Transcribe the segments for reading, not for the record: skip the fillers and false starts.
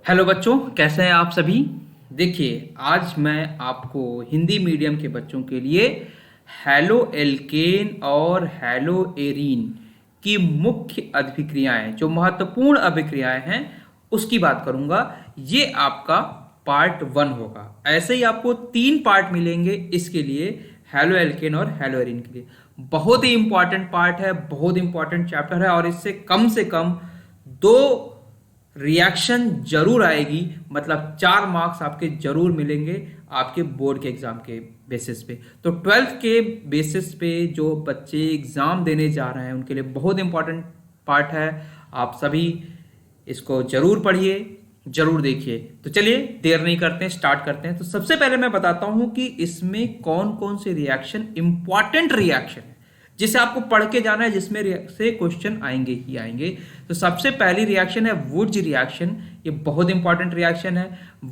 Hello बच्चों, कैसे हैं आप सभी। देखिए, आज मैं आपको हिंदी मीडियम के बच्चों के लिए हेलो एल्केन और हेलो एरीन की मुख्य अभिक्रियाएं, जो महत्वपूर्ण अभिक्रियाएं हैं, उसकी बात करूंगा। ये आपका पार्ट 1 होगा। ऐसे ही आपको 3 पार्ट मिलेंगे इसके लिए, हेलो एल्केन और हेलो एरीन के लिए। बहुत ही इंपॉर्टेंट पार्ट है, बहुत इंपॉर्टेंट चैप्टर है, और इससे कम 2 रिएक्शन जरूर आएगी। मतलब 4 मार्क्स आपके जरूर मिलेंगे आपके बोर्ड के एग्जाम के बेसिस पे। तो 12th के बेसिस पे जो बच्चे एग्जाम देने जा रहे हैं उनके लिए बहुत इंपॉर्टेंट पार्ट है। आप सभी इसको जरूर पढ़िए, जरूर देखिए। तो चलिए देर नहीं करते हैं, स्टार्ट करते हैं। तो सबसे पहले मैं बताता हूं कि इसमें कौन कौन से रिएक्शन इंपॉर्टेंट रिएक्शन है जिसे आपको पढ़ के जाना है, जिसमें से क्वेश्चन आएंगे ही आएंगे। तो सबसे पहली रिएक्शन है वुर्ज रिएक्शन। ये बहुत इंपॉर्टेंट रिएक्शन है।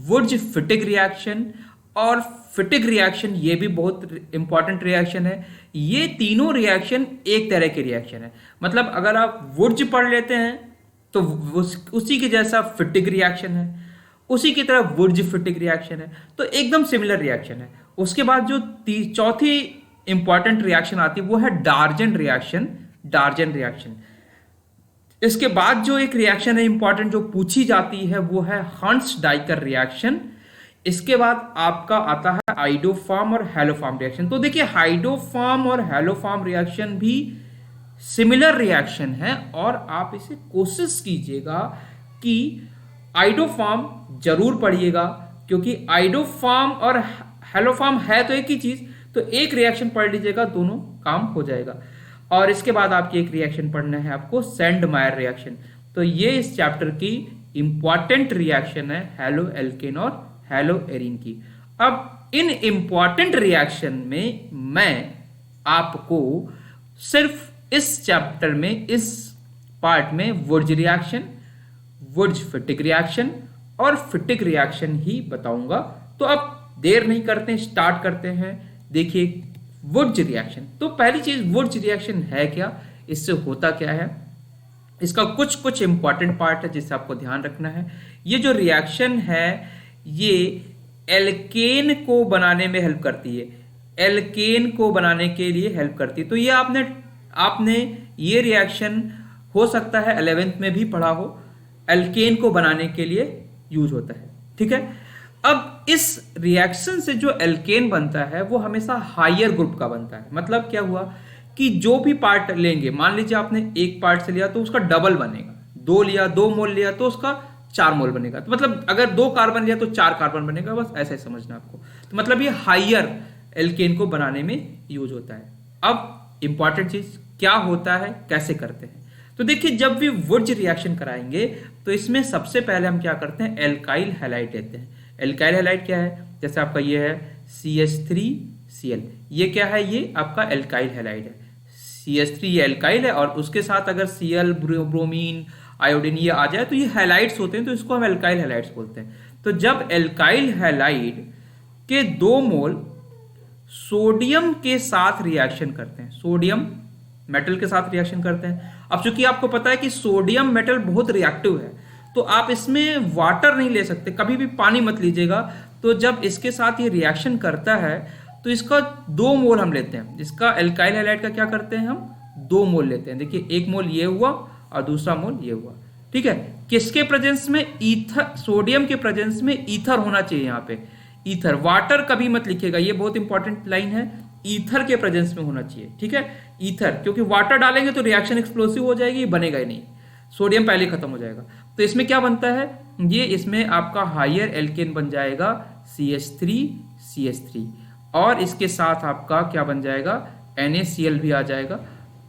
वुर्ज फिटिक रिएक्शन और फिटिक रिएक्शन ये भी बहुत इंपॉर्टेंट रिएक्शन है। ये तीनों रिएक्शन एक तरह के रिएक्शन है। मतलब अगर आप वुर्ज पढ़ लेते हैं तो उसी के जैसा फिटिक रिएक्शन है, उसी की तरह वुर्ज फिटिक रिएक्शन है। तो एकदम सिमिलर रिएक्शन है। उसके बाद जो चौथी इंपॉर्टेंट रिएक्शन आती है वो है डार्जन रिएक्शन। डार्जन रिएक्शन। इसके बाद जो एक रिएक्शन है इंपॉर्टेंट जो पूछी जाती है वो है हंट्स डाइकर रिएक्शन। इसके बाद आपका आता है आइडोफार्म और हेलोफार्म रिएक्शन। तो देखिए, हाइडोफार्म और हेलोफार्म रिएक्शन भी सिमिलर रिएक्शन है, और आप इसे कोशिश कीजिएगा कि आइडोफार्म जरूर पढ़िएगा, क्योंकि आइडोफार्म और हेलोफार्म है तो एक ही चीज। तो एक रिएक्शन पढ़ लीजिएगा, दोनों काम हो जाएगा। और इसके बाद आपकी एक रिएक्शन पढ़ना है आपको सेंडमायर रिएक्शन। तो ये इस चैप्टर की इंपॉर्टेंट रिएक्शन है हेलो एल्केन और हेलो एरीन की। अब इन इंपॉर्टेंट रिएक्शन में मैं आपको सिर्फ इस चैप्टर में, इस पार्ट में वुर्ज रिएक्शन, वुर्ज फिटिक रिएक्शन और फिटिक रिएक्शन ही बताऊंगा। तो अब देर नहीं करते, स्टार्ट करते हैं। देखिए, वुर्ज रिएक्शन। तो पहली चीज, वुर्ज रिएक्शन है क्या, इससे होता क्या है, इसका कुछ कुछ इंपॉर्टेंट पार्ट है जिससे आपको ध्यान रखना है। ये जो रिएक्शन है ये एल्केन को बनाने में हेल्प करती है, एल्केन को बनाने के लिए हेल्प करती है। तो ये आपने आपने ये रिएक्शन हो सकता है 11th में भी पढ़ा हो, एल्केन को बनाने के लिए यूज होता है। ठीक है। अब इस रिएक्शन से जो एल्केन बनता है वो हमेशा हायर ग्रुप का बनता है। मतलब क्या हुआ कि जो भी पार्ट लेंगे, मान लीजिए आपने एक पार्ट से लिया तो उसका डबल बनेगा, 2 लिया, 2 मोल लिया तो उसका 4 मोल बनेगा। तो मतलब अगर 2 कार्बन लिया तो 4 कार्बन बनेगा। बस ऐसा ही समझना आपको। तो मतलब ये हायर एल्केन को बनाने में यूज होता है। अब इंपॉर्टेंट चीज क्या होता है, कैसे करते हैं। तो देखिए, जब भी वुर्ज रिएक्शन कराएंगे तो इसमें सबसे पहले हम क्या करते हैं, एल्काइल हैलाइड लेते हैं। एल्काइल हैलाइड क्या है, जैसे आपका ये है CH3Cl, ये क्या है, ये आपका एल्काइल हैलाइड है। CH3 ये एल्काइल है, और उसके साथ अगर Cl, ब्रोमीन, आयोडीन ये आ जाए तो ये हैलाइड्स होते हैं, तो इसको हम एल्काइल हैलाइड्स बोलते हैं। तो जब एल्काइल हैलाइड के 2 मोल सोडियम के साथ रिएक्शन करते हैं, सोडियम मेटल के साथ रिएक्शन करते हैं। अब चूंकि आपको पता है कि सोडियम मेटल बहुत रिएक्टिव है, तो आप इसमें वाटर नहीं ले सकते, कभी भी पानी मत लीजिएगा। तो जब इसके साथ ये रिएक्शन करता है तो इसका 2 मोल हम लेते हैं। इसका एल्काइल हैलाइड का क्या करते हैं, हम 2 मोल लेते हैं। देखिए, एक मोल ये हुआ और दूसरा मोल ये हुआ। ठीक है। किसके प्रेजेंस में, ईथर, सोडियम के प्रेजेंस में ईथर होना चाहिए। यहाँ पे ईथर, वाटर कभी मत लिखिएगा, ये बहुत इंपॉर्टेंट लाइन है। ईथर के प्रेजेंस में होना चाहिए। ठीक है, ईथर, क्योंकि वाटर डालेंगे तो रिएक्शन एक्सप्लोसिव हो जाएगी, बनेगा ही नहीं, सोडियम पहले खत्म हो जाएगा। तो इसमें क्या बनता है, ये इसमें आपका हायर एल्केन बन जाएगा CH3CH3, और इसके साथ आपका क्या बन जाएगा, NaCl भी आ जाएगा,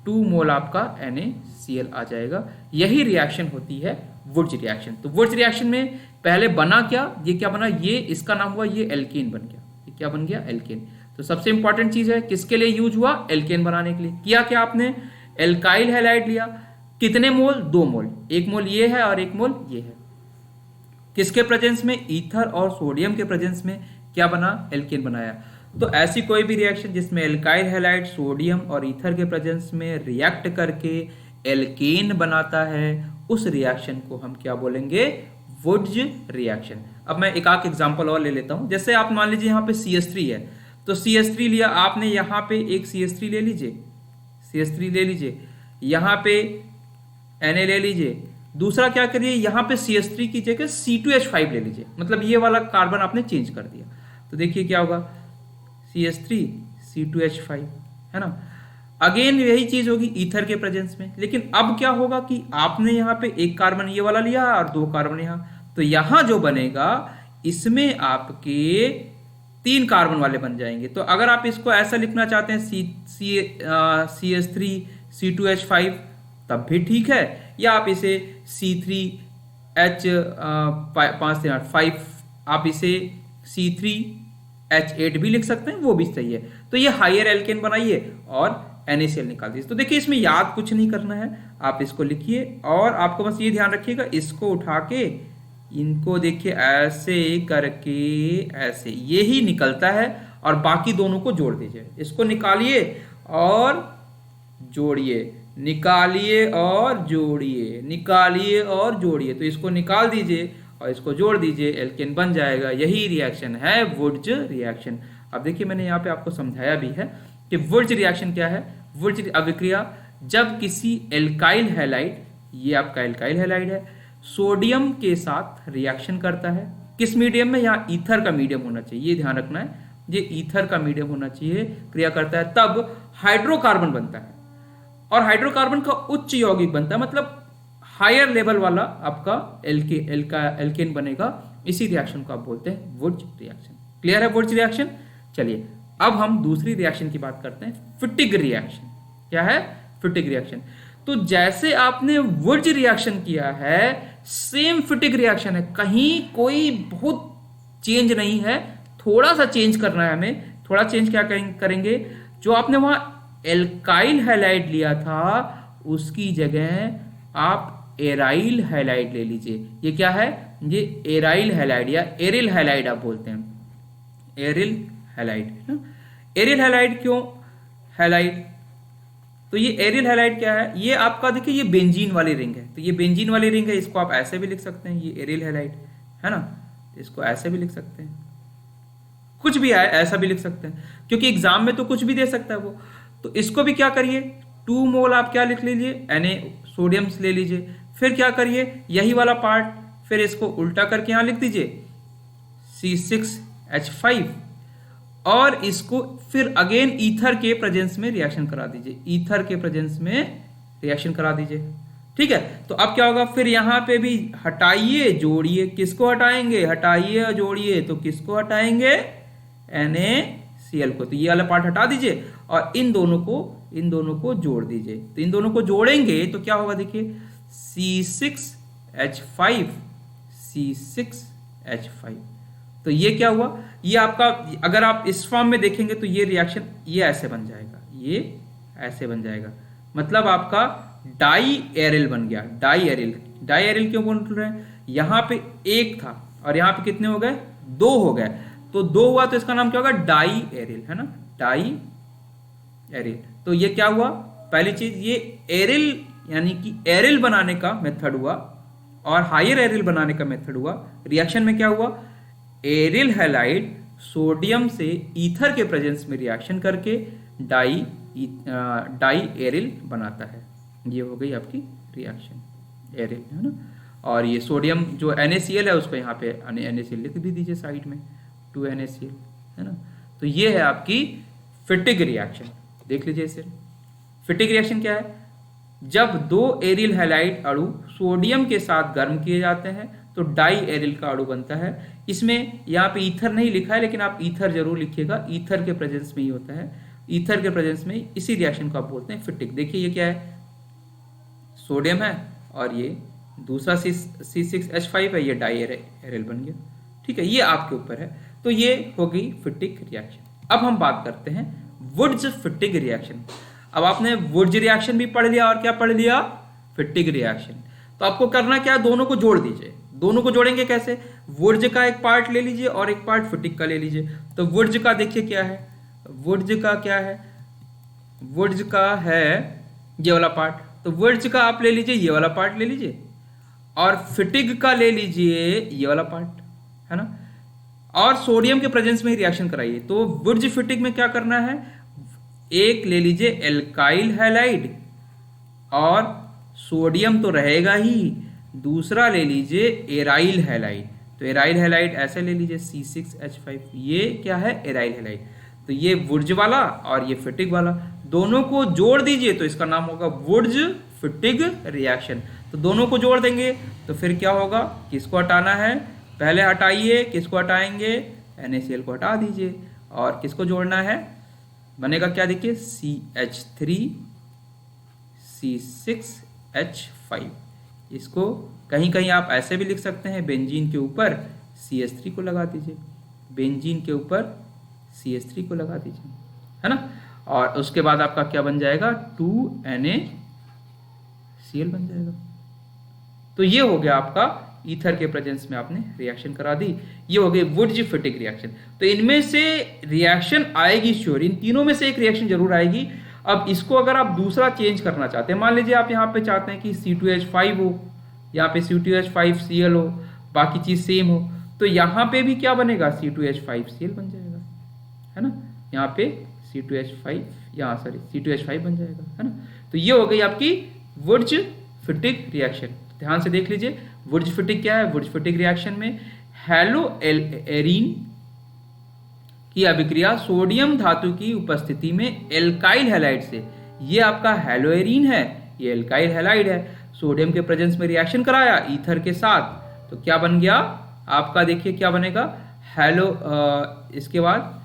2 मोल आपका NaCl आ जाएगा। यही रिएक्शन होती है वुर्ज रिएक्शन। तो वुर्ज रिएक्शन में पहले बना क्या, ये क्या बना, ये इसका नाम हुआ, ये एल्केन बन गया। ये क्या बन गया, एल्केन। तो सबसे इंपॉर्टेंट चीज है, किसके लिए यूज हुआ, एल्केन बनाने के लिए। किया क्या आपने, एल्काइल हैलाइड लिया, कितने मोल, 2 मोल, एक मोल ये है और एक मोल ये है। किसके प्रेजेंस में, ईथर और सोडियम के प्रेजेंस में क्या बना, एल्केन बनाया। तो ऐसी कोई भी रिएक्शन जिसमें एल्काइल हैलाइड सोडियम और ईथर के प्रेजेंस में रिएक्ट करके एल्केन बनाता है, उस रिएक्शन को हम क्या बोलेंगे, वुड्स रिएक्शन। अब मैं एक आध एग्जांपल और ले लेता हूं। जैसे आप मान लीजिए यहाँ पे CH3 है, तो CH3 लिया आपने, यहाँ पे एक CH3 ले लीजिए, CH3 ले लीजिए, यहाँ पे Na ले लीजिए। दूसरा क्या करिए, यहाँ पे CH3 की जगह C2H5 ले लीजिए, मतलब ये वाला कार्बन आपने चेंज कर दिया। तो देखिए क्या होगा, CH3 C2H5, है ना। अगेन यही चीज होगी ईथर के प्रेजेंस में, लेकिन अब क्या होगा कि आपने यहाँ पे एक कार्बन ये वाला लिया और दो कार्बन यहाँ, तो यहां जो बनेगा इसमें आपके 3 कार्बन वाले बन जाएंगे। तो अगर आप इसको ऐसा लिखना चाहते हैं CH3 C2H5 तब भी ठीक है, या आप इसे C3H 5 आप इसे C3H8 भी लिख सकते हैं, वो भी सही है। तो ये हायर एल्केन बनाइए और NaCl निकाल दीजिए। तो देखिए इसमें याद कुछ नहीं करना है, आप इसको लिखिए और आपको बस ये ध्यान रखिएगा, इसको उठा के इनको देखिए ऐसे करके ऐसे यही निकलता है, और बाकी दोनों को जोड़ दीजिए। इसको निकालिए और जोड़िए, निकालिए और जोड़िए, निकालिए और जोड़िए। तो इसको निकाल दीजिए और इसको जोड़ दीजिए, एल्केन बन जाएगा। यही रिएक्शन है वुड्स रिएक्शन। अब देखिए मैंने यहाँ पे आपको समझाया भी है कि वुड्स रिएक्शन क्या है। वुड्स अभिक्रिया, जब किसी एल्काइल हैलाइड, ये आपका एल्काइल हैलाइड है, सोडियम के साथ रिएक्शन करता है। किस मीडियम में, यहाँ ईथर का मीडियम होना चाहिए, ये ध्यान रखना है, ये ईथर का मीडियम होना चाहिए, क्रिया करता है, तब हाइड्रोकार्बन बनता है। और हाइड्रोकार्बन का उच्च यौगिक बनता है, मतलब हायर लेवल वाला आपका एल्केन बनेगा। इसी रिएक्शन को आप बोलते हैं वुड्स रिएक्शन। क्लियर है वुड्स रिएक्शन। चलिए अब हम दूसरी रिएक्शन की बात करते हैं, फिटिग रिएक्शन। क्या है, फिटिग रिएक्शन। तो जैसे आपने वुड्स रिएक्शन किया है, सेम फिटिग रिएक्शन है, कहीं कोई बहुत चेंज नहीं है, थोड़ा सा चेंज करना है हमें। थोड़ा चेंज क्या करेंगे, जो आपने वहां एल्काइल हैलाइड लिया था उसकी जगह आप एराइल हैलाइड ले लीजिए। ये क्या है, ये एराइल हैलाइड या एरिल हैलाइड आप बोलते हैं, एरिल हैलाइड। एरिल हैलाइड क्यों हैलाइड, तो ये एरिल हैलाइड क्या है, ये आपका देखिए ये बेंजीन वाली रिंग है, तो ये बेंजीन वाली रिंग है, इसको आप ऐसे भी लिख सकते हैं, ये एरिल हैलाइड है ना, इसको ऐसे भी लिख सकते हैं, कुछ भी है ऐसा भी लिख सकते हैं, क्योंकि एग्जाम में तो कुछ भी दे सकता है वो। तो इसको भी क्या करिए, 2 मोल आप क्या लिख लीजिए, Na सोडियम ले लीजिए, फिर क्या करिए यही वाला पार्ट, फिर इसको उल्टा करके यहां लिख दीजिए C6H5, और इसको फिर अगेन ईथर के प्रेजेंस में रिएक्शन करा दीजिए, ईथर के प्रेजेंस में रिएक्शन करा दीजिए। ठीक है, तो अब क्या होगा, फिर यहां पे भी हटाइए जोड़िए, किसको हटाएंगे, हटाइए और जोड़िए, तो किसको हटाएंगे, NaCl को, तो ये वाला पार्ट हटा दीजिए और इन दोनों को जोड़ दीजिए। तो इन दोनों को जोड़ेंगे तो क्या होगा, देखिए C6H5 C6H5। तो ये क्या हुआ, ये आपका, अगर आप इस फॉर्म में देखेंगे तो ये रिएक्शन ये ऐसे बन जाएगा, ये ऐसे बन जाएगा, मतलब आपका डाई एरिल बन गया। डाई एरिल, डाई एरिल क्यों बोल रहे हैं, यहां पे एक था और यहां पे कितने हो गए, 2 हो गए, तो 2 हुआ तो इसका नाम क्या होगा, डाई एरिल, है ना, डाई एरिल। तो ये क्या हुआ, पहली चीज ये एरिल यानी कि एरिल बनाने का मेथड हुआ और हायर एरिल बनाने का मेथड हुआ। रिएक्शन में क्या हुआ, एरिल हैलाइड सोडियम से ईथर के प्रेजेंस में रिएक्शन करके डाई एरिल बनाता है। ये हो गई आपकी रिएक्शन, एरिल, है ना। और ये सोडियम जो NaCl है उसको यहाँ पे NaCl लिख भी दीजिए साइड में, 2NaCl, है ना। तो ये है आपकी फिटिग रिएक्शन, देख लीजिए इसे। फिटिग रिएक्शन क्या है, जब 2 एरिल हैलाइड अणु सोडियम के साथ गर्म किए जाते हैं तो डाई एरिल का अणु बनता है। इसमें यहाँ पे ईथर नहीं लिखा है, लेकिन आप ईथर जरूर लिखिएगा, ईथर के प्रेजेंस में ही होता है, ईथर के प्रेजेंस में इसी रिएक्शन को आप बोलते हैं फिटिग। देखिए ये क्या है, सोडियम है और ये दूसरा C6H5 है, ये डाई एरिल बन गया। ठीक है, ये आपके ऊपर है। तो ये हो गई फिटिग रिएक्शन। अब हम बात करते हैं वुड्स फिटिग रिएक्शन। अब आपने वुड्स रिएक्शन भी पढ़ लिया और क्या पढ़ लिया, फिटिग रिएक्शन। तो आपको करना क्या है, दोनों को जोड़ दीजिए। दोनों को जोड़ेंगे कैसे, वुड्स का एक पार्ट ले लीजिए और एक पार्ट फिटिग का ले लीजिए। तो वुड्स का देखिए क्या है, वुड्स का क्या है, वुड्स का है ये वाला पार्ट, तो वुड्स का आप ले लीजिए, ये वाला पार्ट ले लीजिए और फिटिग का ले लीजिए ये वाला पार्ट, है ना, और सोडियम के प्रेजेंस में ही रिएक्शन कराइए। तो वुर्ज फिटिग में क्या करना है, एक ले लीजिए एल्काइल हैलाइड और सोडियम तो रहेगा ही, दूसरा ले लीजिए एराइल हैलाइड। तो एराइल हैलाइड ऐसे ले लीजिए C6H5, ये क्या है, एराइल हैलाइड। तो ये वुर्ज वाला और ये फिटिग वाला, दोनों को जोड़ दीजिए तो इसका नाम होगा वुर्ज फिटिग रिएक्शन। तो दोनों को जोड़ देंगे तो फिर क्या होगा, किसको हटाना है, पहले हटाइए, किसको हटाएंगे, NaCl को हटा दीजिए, और किसको जोड़ना है, बनेगा क्या, देखिए CH3 C6H5। इसको कहीं कहीं आप ऐसे भी लिख सकते हैं, बेंजीन के ऊपर CH3 को लगा दीजिए, बेंजीन के ऊपर CH3 को लगा दीजिए, है ना, और उसके बाद आपका क्या बन जाएगा, 2NaCl बन जाएगा। तो ये हो गया आपका ईथर के प्रेजेंस में आपने रिएक्शन करा दी, ये हो गई वुर्ज फिटिग रिएक्शन। तो इनमें से रिएक्शन आएगी श्योर, इन तीनों में से एक रिएक्शन जरूर आएगी। अब इसको अगर आप दूसरा चेंज करना चाहते हैं, मान लीजिए आप यहाँ पे चाहते हैं कि C2H5 हो, यहाँ पे C2H5Cl हो, बाकी चीज सेम हो, तो यहाँ पे भी क्या बनेगा, C2H5Cl बन जाएगा, है ना, यहाँ पे C2H5, यहाँ सॉरी C2H5 बन जाएगा, है ना। तो ये हो गई आपकी वुर्ज फिटिग रिएक्शन। ध्यान से देख लीजिए, वुर्ज फिटिग क्या है, वुर्ज फिटिग रिएक्शन में हैलोएरीन की अभिक्रिया सोडियम धातु की उपस्थिति में एल्काइल हैलाइड से, ये आपका हैलोएरीन है, ये एल्काइल हैलाइड है, सोडियम के प्रेजेंस में रिएक्शन कराया ईथर के साथ, तो क्या बन गया आपका, देखिए क्या बनेगा, इसके बाद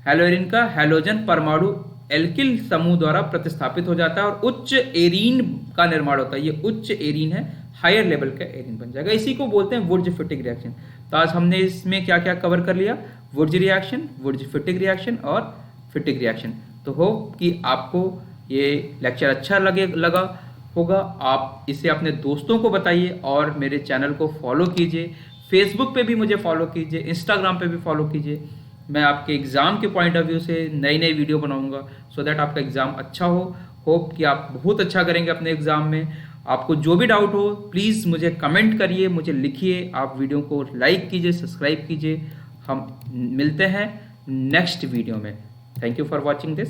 हैलोएरीन का हैलोजन परमाणु एल्किल समूह द्वारा प्रतिस्थापित हो जाता है और उच्च एरीन का निर्माण होता है, ये उच्च एरीन है, हायर लेवल का एरीन बन जाएगा, इसी को बोलते हैं वुर्ज फिटिग रिएक्शन। तो आज हमने इसमें क्या क्या कवर कर लिया, वुर्ज रिएक्शन, वुर्ज फिटिग रिएक्शन और फिटिग रिएक्शन। तो होप कि आपको ये लेक्चर अच्छा लगा होगा, आप इसे अपने दोस्तों को बताइए और मेरे चैनल को फॉलो कीजिए, फेसबुक पे भी मुझे फॉलो कीजिए, इंस्टाग्राम पे भी फॉलो कीजिए। मैं आपके एग्ज़ाम के पॉइंट ऑफ व्यू से नई नई वीडियो बनाऊंगा सो दैट आपका एग्ज़ाम अच्छा हो। होप कि आप बहुत अच्छा करेंगे अपने एग्ज़ाम में। आपको जो भी डाउट हो प्लीज़ मुझे कमेंट करिए, मुझे लिखिए, आप वीडियो को लाइक कीजिए, सब्सक्राइब कीजिए। हम मिलते हैं नेक्स्ट वीडियो में। Thank you for watching this.